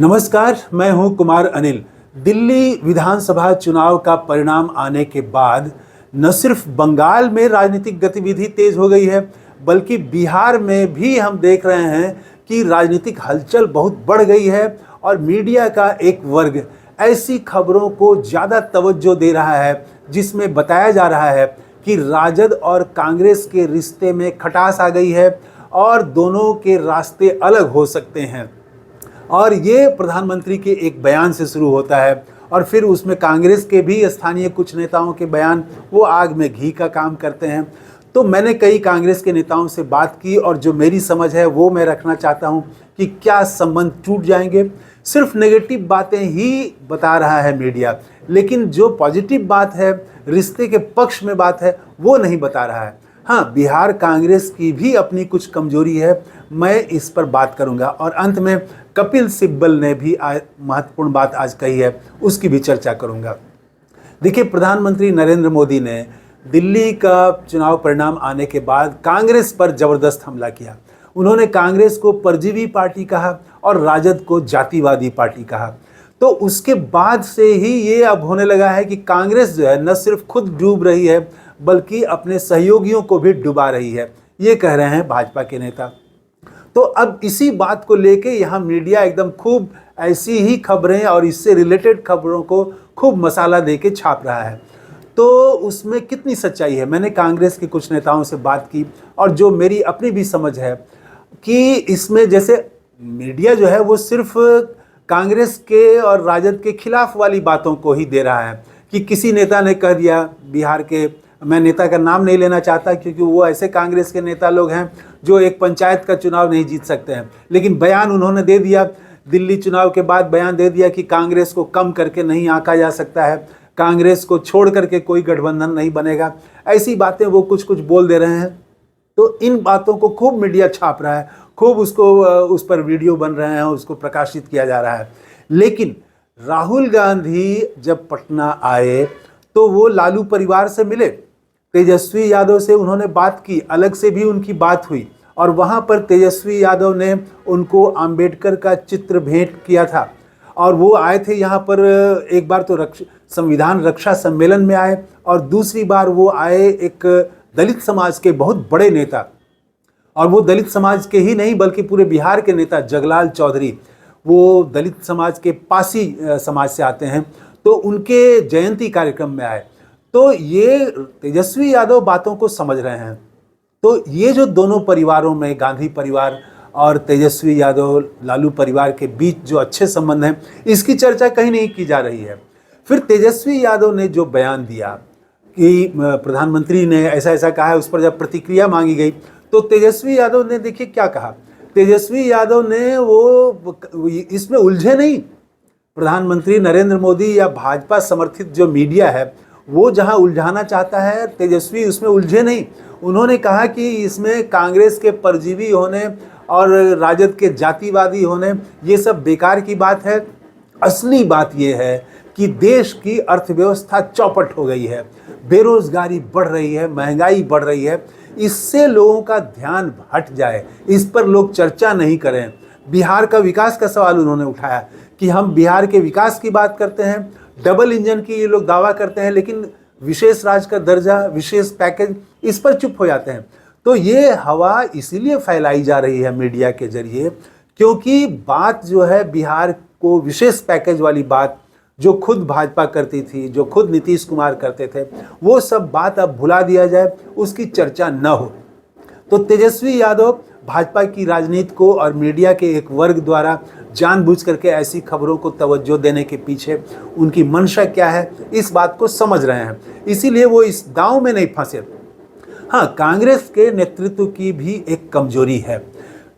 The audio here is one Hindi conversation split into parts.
नमस्कार, मैं हूं कुमार अनिल। दिल्ली विधानसभा चुनाव का परिणाम आने के बाद न सिर्फ बंगाल में राजनीतिक गतिविधि तेज हो गई है, बल्कि बिहार में भी हम देख रहे हैं कि राजनीतिक हलचल बहुत बढ़ गई है और मीडिया का एक वर्ग ऐसी खबरों को ज़्यादा तवज्जो दे रहा है जिसमें बताया जा रहा है कि राजद और कांग्रेस के रिश्ते में खटास आ गई है और दोनों के रास्ते अलग हो सकते हैं। और ये प्रधानमंत्री के एक बयान से शुरू होता है और फिर उसमें कांग्रेस के भी स्थानीय कुछ नेताओं के बयान वो आग में घी का काम करते हैं। तो मैंने कई कांग्रेस के नेताओं से बात की और जो मेरी समझ है वो मैं रखना चाहता हूँ कि क्या संबंध टूट जाएंगे। सिर्फ नेगेटिव बातें ही बता रहा है मीडिया, लेकिन जो पॉजिटिव बात है, रिश्ते के पक्ष में बात है, वो नहीं बता रहा है। हाँ, बिहार कांग्रेस की भी अपनी कुछ कमजोरी है, मैं इस पर बात करूंगा। और अंत में कपिल सिब्बल ने भी महत्वपूर्ण बात आज कही है, उसकी भी चर्चा करूंगा। देखिए, प्रधानमंत्री नरेंद्र मोदी ने दिल्ली का चुनाव परिणाम आने के बाद कांग्रेस पर जबरदस्त हमला किया। उन्होंने कांग्रेस को परजीवी पार्टी कहा और राजद को जातिवादी पार्टी कहा। तो उसके बाद से ही ये अब होने लगा है कि कांग्रेस जो है न सिर्फ खुद डूब रही है बल्कि अपने सहयोगियों को भी डुबा रही है, ये कह रहे हैं भाजपा के नेता। तो अब इसी बात को लेके यहाँ मीडिया एकदम खूब ऐसी ही खबरें और इससे रिलेटेड खबरों को खूब मसाला देके छाप रहा है। तो उसमें कितनी सच्चाई है, मैंने कांग्रेस के कुछ नेताओं से बात की और जो मेरी अपनी भी समझ है कि इसमें जैसे मीडिया जो है वो सिर्फ कांग्रेस के और राजद के खिलाफ वाली बातों को ही दे रहा है कि किसी नेता ने कह दिया बिहार के, मैं नेता का नाम नहीं लेना चाहता क्योंकि वो ऐसे कांग्रेस के नेता लोग हैं जो एक पंचायत का चुनाव नहीं जीत सकते हैं, लेकिन बयान उन्होंने दे दिया, दिल्ली चुनाव के बाद बयान दे दिया कि कांग्रेस को कम करके नहीं आंका जा सकता है, कांग्रेस को छोड़ करके कोई गठबंधन नहीं बनेगा। ऐसी बातें वो कुछ कुछ बोल दे रहे हैं। तो इन बातों को खूब मीडिया छाप रहा है, खूब उसको उस पर वीडियो बन रहे हैं, उसको प्रकाशित किया जा रहा है। लेकिन राहुल गांधी जब पटना आए तो वो लालू परिवार से मिले, तेजस्वी यादव से उन्होंने बात की, अलग से भी उनकी बात हुई और वहाँ पर तेजस्वी यादव ने उनको अंबेडकर का चित्र भेंट किया था। और वो आए थे यहाँ पर, एक बार तो संविधान रक्षा सम्मेलन में आए और दूसरी बार वो आए एक दलित समाज के बहुत बड़े नेता, और वो दलित समाज के ही नहीं बल्कि पूरे बिहार के नेता जगलाल चौधरी, वो दलित समाज के पासी समाज से आते हैं, तो उनके जयंती कार्यक्रम में आए। तो ये तेजस्वी यादव बातों को समझ रहे हैं। तो ये जो दोनों परिवारों में, गांधी परिवार और तेजस्वी यादव लालू परिवार के बीच जो अच्छे संबंध हैं, इसकी चर्चा कहीं नहीं की जा रही है। फिर तेजस्वी यादव ने जो बयान दिया कि प्रधानमंत्री ने ऐसा ऐसा कहा है, उस पर जब प्रतिक्रिया मांगी गई तो तेजस्वी यादव ने देखिए क्या कहा। तेजस्वी यादव ने वो इसमें उलझे नहीं। प्रधानमंत्री नरेंद्र मोदी या भाजपा समर्थित जो मीडिया है वो जहां उलझाना चाहता है, तेजस्वी उसमें उलझे नहीं। उन्होंने कहा कि इसमें कांग्रेस के परजीवी होने और राजद के जातिवादी होने, ये सब बेकार की बात है। असली बात ये है कि देश की अर्थव्यवस्था चौपट हो गई है, बेरोजगारी बढ़ रही है, महंगाई बढ़ रही है। इससे लोगों का ध्यान हट जाए, इस पर लोग चर्चा नहीं करें। बिहार का विकास का सवाल उन्होंने उठाया कि हम बिहार के विकास की बात करते हैं, डबल इंजन की ये लोग दावा करते हैं, लेकिन विशेष राज्य का दर्जा, विशेष पैकेज, इस पर चुप हो जाते हैं। तो ये हवा इसीलिए फैलाई जा रही है मीडिया के जरिए क्योंकि बात जो है बिहार को विशेष पैकेज वाली बात जो खुद भाजपा करती थी, जो खुद नीतीश कुमार करते थे, वो सब बात अब भुला दिया जाए, उसकी चर्चा न हो। तो तेजस्वी यादव भाजपा की राजनीति को और मीडिया के एक वर्ग द्वारा जानबूझ करके ऐसी खबरों को तवज्जो देने के पीछे उनकी मंशा क्या है, इस बात को समझ रहे हैं, इसीलिए वो इस दांव में नहीं फंसे। हाँ, कांग्रेस के नेतृत्व की भी एक कमजोरी है।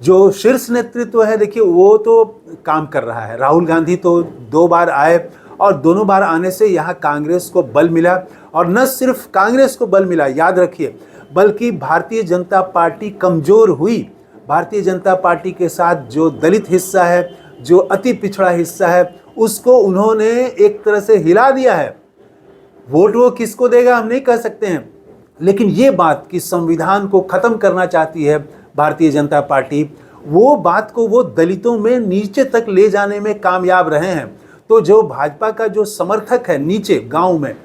जो शीर्ष नेतृत्व है, देखिए वो तो काम कर रहा है। राहुल गांधी तो 2 बार आए और दोनों बार आने से यहाँ कांग्रेस को बल मिला, और न सिर्फ कांग्रेस को बल मिला, याद रखिए, बल्कि भारतीय जनता पार्टी कमजोर हुई। भारतीय जनता पार्टी के साथ जो दलित हिस्सा है, जो अति पिछड़ा हिस्सा है, उसको उन्होंने एक तरह से हिला दिया है। वोट वो किसको देगा हम नहीं कह सकते हैं, लेकिन ये बात कि संविधान को खत्म करना चाहती है भारतीय जनता पार्टी, वो बात को वो दलितों में नीचे तक ले जाने में कामयाब रहे हैं। तो जो भाजपा का जो समर्थक है नीचे गांव में,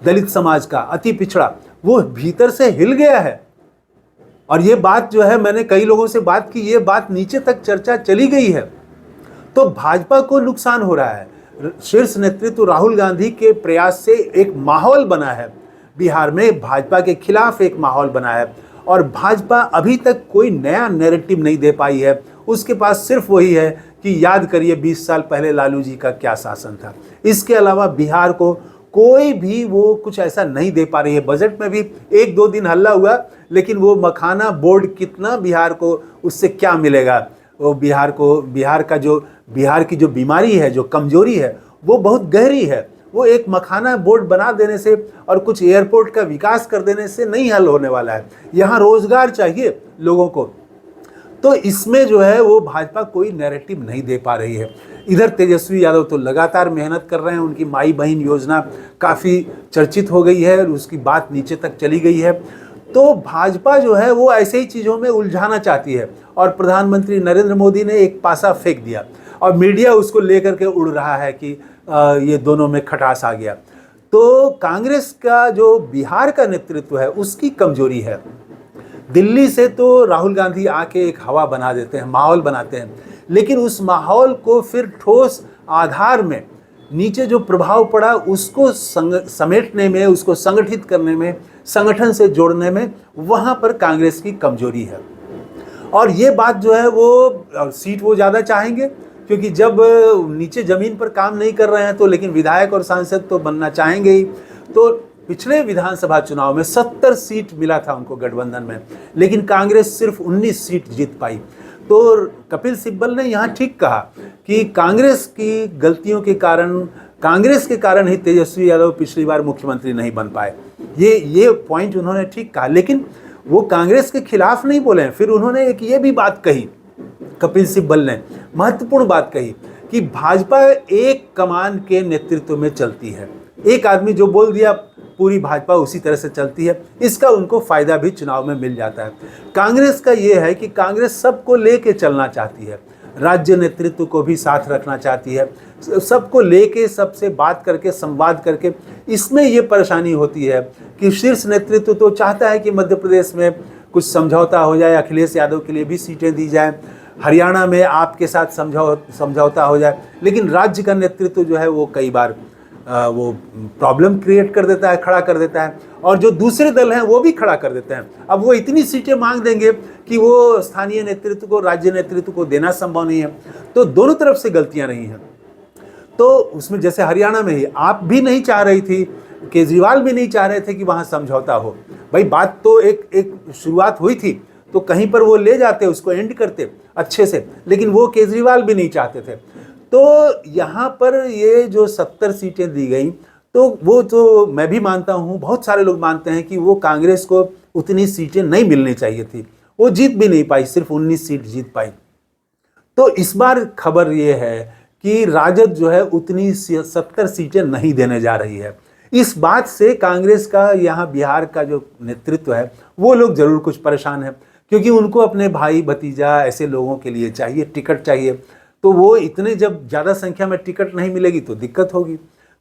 दलित समाज का अति पिछड़ा, वो भीतर से हिल गया है। और ये बात जो है, मैंने कई लोगों से बात की, ये बात नीचे तक चर्चा चली गई है। तो भाजपा को नुकसान हो रहा है। शीर्ष नेतृत्व राहुल गांधी के प्रयास से एक माहौल बना है बिहार में, भाजपा के खिलाफ एक माहौल बना है, और भाजपा अभी तक कोई नया नैरेटिव नहीं दे पाई है। उसके पास सिर्फ वही है कि याद करिए 20 साल पहले लालू जी का क्या शासन था। इसके अलावा बिहार को कोई भी वो कुछ ऐसा नहीं दे पा रही है। बजट में भी 1-2 दिन हल्ला हुआ, लेकिन वो मखाना बोर्ड कितना बिहार को उससे क्या मिलेगा? वो बिहार की जो बीमारी है, जो कमजोरी है, वो बहुत गहरी है। वो एक मखाना बोर्ड बना देने से और कुछ एयरपोर्ट का विकास कर देने से नहीं हल होने वाला है। यहाँ रोजगार चाहिए लोगों को। तो इसमें जो है वो भाजपा कोई नैरेटिव नहीं दे पा रही है। इधर तेजस्वी यादव तो लगातार मेहनत कर रहे हैं। उनकी माई बहन योजना काफ़ी चर्चित हो गई है और उसकी बात नीचे तक चली गई है। तो भाजपा जो है वो ऐसे ही चीज़ों में उलझाना चाहती है, और प्रधानमंत्री नरेंद्र मोदी ने एक पासा फेंक दिया और मीडिया उसको लेकर के उड़ रहा है कि ये दोनों में खटास आ गया। तो कांग्रेस का जो बिहार का नेतृत्व है उसकी कमजोरी है। दिल्ली से तो राहुल गांधी आके एक हवा बना देते हैं, माहौल बनाते हैं, लेकिन उस माहौल को फिर ठोस आधार में नीचे जो प्रभाव पड़ा उसको समेटने में, उसको संगठित करने में, संगठन से जोड़ने में, वहाँ पर कांग्रेस की कमजोरी है। और ये बात जो है वो सीट वो ज़्यादा चाहेंगे, क्योंकि जब नीचे ज़मीन पर काम नहीं कर रहे हैं तो लेकिन विधायक और सांसद तो बनना चाहेंगे ही। तो पिछले विधानसभा चुनाव में 70 सीट मिला था उनको गठबंधन में, लेकिन कांग्रेस सिर्फ 19 सीट जीत पाई। तो कपिल सिब्बल ने यहाँ ठीक कहा कि कांग्रेस की गलतियों के कारण, कांग्रेस के कारण ही तेजस्वी यादव पिछली बार मुख्यमंत्री नहीं बन पाए। ये पॉइंट उन्होंने ठीक कहा, लेकिन वो कांग्रेस के खिलाफ नहीं बोले हैं। फिर उन्होंने एक ये भी बात कही, कपिल सिब्बल ने महत्वपूर्ण बात कही कि भाजपा एक कमान के नेतृत्व में चलती है। एक आदमी जो बोल दिया पूरी भाजपा उसी तरह से चलती है। इसका उनको फायदा भी चुनाव में मिल जाता है। कांग्रेस का ये है कि कांग्रेस सबको लेके चलना चाहती है, राज्य नेतृत्व को भी साथ रखना चाहती है, सबको लेके, सबसे बात करके, संवाद करके। इसमें ये परेशानी होती है कि शीर्ष नेतृत्व तो चाहता है कि मध्य प्रदेश में कुछ समझौता हो जाए, अखिलेश यादव के लिए भी सीटें दी जाए, हरियाणा में आपके साथ समझौता हो जाए, लेकिन राज्य का नेतृत्व जो है वो कई बार वो प्रॉब्लम क्रिएट कर देता है, खड़ा कर देता है, और जो दूसरे दल हैं वो भी खड़ा कर देते हैं। अब वो इतनी सीटें मांग देंगे कि वो स्थानीय नेतृत्व को, राज्य नेतृत्व को देना संभव नहीं है। तो दोनों तरफ से गलतियां रही हैं। तो उसमें जैसे हरियाणा में ही आप भी नहीं चाह रही थी, केजरीवाल भी नहीं चाह रहे थे कि वहाँ समझौता हो। भाई बात तो एक शुरुआत हुई थी, तो कहीं पर वो ले जाते, उसको एंड करते अच्छे से, लेकिन वो केजरीवाल भी नहीं चाहते थे। तो यहाँ पर ये जो 70 सीटें दी गई, तो वो तो मैं भी मानता हूँ, बहुत सारे लोग मानते हैं कि वो कांग्रेस को उतनी सीटें नहीं मिलनी चाहिए थी। वो जीत भी नहीं पाई, सिर्फ 19 सीट जीत पाई। तो इस बार खबर ये है कि राजद जो है उतनी 70 सीटें नहीं देने जा रही है। इस बात से कांग्रेस का, यहाँ बिहार का जो नेतृत्व है, वो लोग जरूर कुछ परेशान है, क्योंकि उनको अपने भाई भतीजा ऐसे लोगों के लिए चाहिए, टिकट चाहिए। तो वो इतने जब ज़्यादा संख्या में टिकट नहीं मिलेगी तो दिक्कत होगी।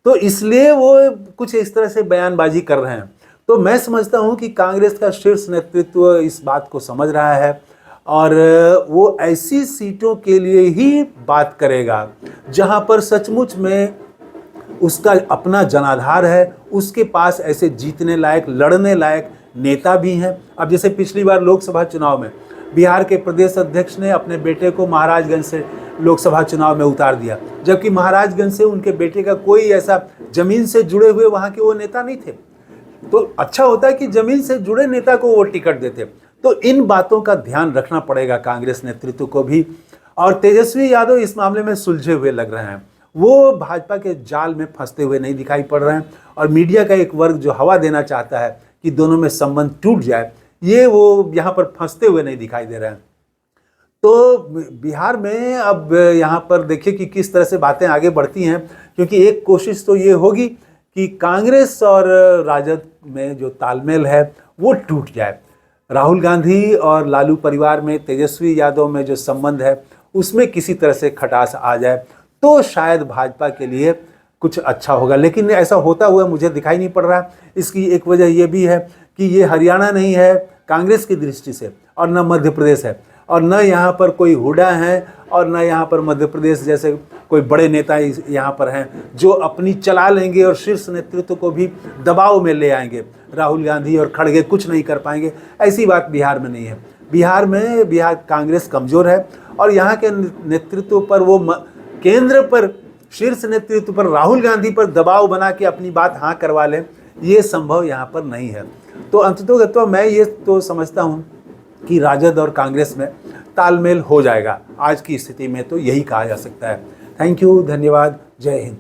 तो इसलिए वो कुछ इस तरह से बयानबाजी कर रहे हैं। तो मैं समझता हूँ कि कांग्रेस का शीर्ष नेतृत्व इस बात को समझ रहा है, और वो ऐसी सीटों के लिए ही बात करेगा जहाँ पर सचमुच में उसका अपना जनाधार है, उसके पास ऐसे जीतने लायक, लड़ने लायक नेता भी हैं। अब जैसे पिछली बार लोकसभा चुनाव में बिहार के प्रदेश अध्यक्ष ने अपने बेटे को महाराजगंज से लोकसभा चुनाव में उतार दिया, जबकि महाराजगंज से उनके बेटे का कोई ऐसा जमीन से जुड़े हुए वहाँ के वो नेता नहीं थे। तो अच्छा होता है कि जमीन से जुड़े नेता को वो टिकट देते। तो इन बातों का ध्यान रखना पड़ेगा कांग्रेस नेतृत्व को भी। और तेजस्वी यादव इस मामले में सुलझे हुए लग रहे हैं, वो भाजपा के जाल में फंसते हुए नहीं दिखाई पड़ रहे हैं। और मीडिया का एक वर्ग जो हवा देना चाहता है कि दोनों में संबंध टूट जाए, ये वो यहाँ पर फंसते हुए नहीं दिखाई दे रहे हैं। तो बिहार में अब यहाँ पर देखिए कि किस तरह से बातें आगे बढ़ती हैं, क्योंकि एक कोशिश तो ये होगी कि कांग्रेस और राजद में जो तालमेल है वो टूट जाए। राहुल गांधी और लालू परिवार में, तेजस्वी यादव में जो संबंध है उसमें किसी तरह से खटास आ जाए तो शायद भाजपा के लिए कुछ अच्छा होगा, लेकिन ऐसा होता हुआ मुझे दिखाई नहीं पड़ रहा। इसकी एक वजह यह भी है कि ये हरियाणा नहीं है कांग्रेस की दृष्टि से, और न मध्य प्रदेश है, और न यहाँ पर कोई हुड्डा है, और न यहाँ पर मध्य प्रदेश जैसे कोई बड़े नेता यहाँ पर हैं जो अपनी चला लेंगे और शीर्ष नेतृत्व को भी दबाव में ले आएंगे। राहुल गांधी और खड़गे कुछ नहीं कर पाएंगे, ऐसी बात बिहार में नहीं है। बिहार कांग्रेस कमज़ोर है और यहाँ के नेतृत्व पर वो केंद्र पर शीर्ष नेतृत्व पर राहुल गांधी पर दबाव बना के अपनी बात हाँ करवा लें, ये संभव यहाँ पर नहीं है। तो अंततोगत्वा मैं ये तो समझता हूँ कि राजद और कांग्रेस में तालमेल हो जाएगा। आज की स्थिति में तो यही कहा जा सकता है। थैंक यू, धन्यवाद, जय हिंद।